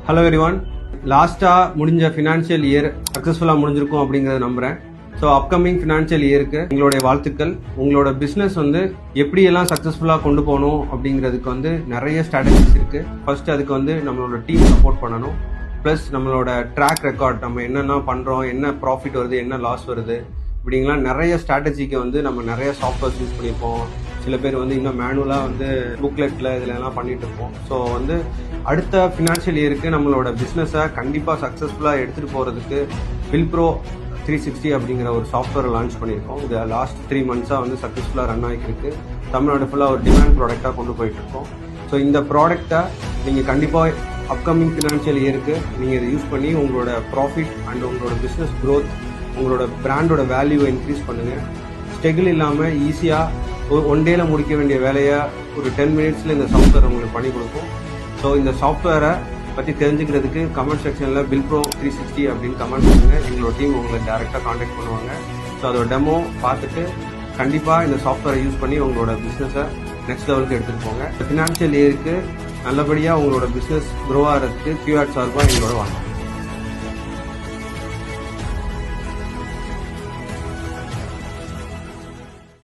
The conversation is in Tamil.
ஹலோ எவ்ரிவன், லாஸ்ட்டாக முடிஞ்ச ஃபினான்ஷியல் இயர் சக்ஸஸ்ஃபுல்லாக முடிஞ்சிருக்கும் அப்படிங்கிறத நம்புகிறேன். ஸோ அப்கமிங் ஃபினான்ஷியல் இயருக்கு உங்களுடைய வாழ்த்துக்கள். உங்களோட பிஸ்னஸ் எப்படியெல்லாம் சக்ஸஸ்ஃபுல்லாக கொண்டு போகணும் அப்படிங்கிறதுக்கு நிறைய ஸ்ட்ராட்டஜிஸ் இருக்குது. ஃபர்ஸ்ட் அதுக்கு நம்மளோட டீம் சப்போர்ட் பண்ணணும். ப்ளஸ் நம்மளோட ட்ராக் ரெக்கார்ட், நம்ம என்னென்ன பண்ணுறோம், என்ன ப்ராஃபிட் வருது, என்ன லாஸ் வருது, இப்படிங்கலாம் நிறைய ஸ்ட்ராட்டஜிக்கு நம்ம நிறைய சாஃப்ட்வேர்ஸ் யூஸ் பண்ணியிருப்போம். சில பேர் இன்னும் மேனுவலாக புக்லெட்டில் இதிலெல்லாம் பண்ணிட்டு இருப்போம். ஸோ அடுத்த ஃபினான்ஷியல் இயருக்கு நம்மளோட பிஸ்னஸை கண்டிப்பாக சக்ஸஸ்ஃபுல்லாக எடுத்துகிட்டு போகிறதுக்கு வில்ப்ரோ 360 அப்படிங்கிற ஒரு சாஃப்ட்வேர் லான்ச் பண்ணியிருக்கோம். இது லாஸ்ட் 3 மந்த்ஸாக சக்ஸஸ்ஃபுல்லாக ரன் ஆகிருக்கு. தமிழ்நாடு ஃபுல்லாக ஒரு டிமாண்ட் ப்ராடக்டாக கொண்டு போயிட்டுருக்கோம். ஸோ இந்த ப்ராடக்டை நீங்கள் கண்டிப்பாக அப்கமிங் ஃபினான்ஷியல் இயருக்கு நீங்கள் இதை யூஸ் பண்ணி உங்களோட ப்ராஃபிட் அண்ட் உங்களோட பிஸ்னஸ் க்ரோத், உங்களோட பிராண்டோட வேல்யூவை இன்க்ரீஸ் பண்ணுங்கள். ஸ்ட்ரகிள் இல்லாமல் ஈஸியாக ஒரு 1 டேல முடிக்க வேண்டிய வேலையை ஒரு 10 மினிட்ஸில் இந்த சாஃப்ட்வேர் உங்களுக்கு பண்ணி கொடுக்கும். ஸோ இந்த சாஃப்ட்வேரை பற்றி தெரிஞ்சுக்கிறதுக்கு கமெண்ட் செக்ஷனில் வில்ப்ரோ 360 அப்படின்னு கமெண்ட் பண்ணுங்கள். எங்களோட டீம் உங்களை டேரெக்டாக காண்டாக்ட் பண்ணுவாங்க. ஸோ அதோட டெமோ பார்த்துட்டு கண்டிப்பாக இந்த சாஃப்ட்வேரை யூஸ் பண்ணி உங்களோட பிஸ்னஸை நெக்ஸ்ட் லெவலுக்கு எடுத்துகிட்டு போங்க. ஃபினான்ஷியல் இயருக்கு நல்லபடியாக உங்களோட பிஸ்னஸ் க்ரோ ஆகிறதுக்கு கியூஆர் சார்பாக எங்களோட வாங்க.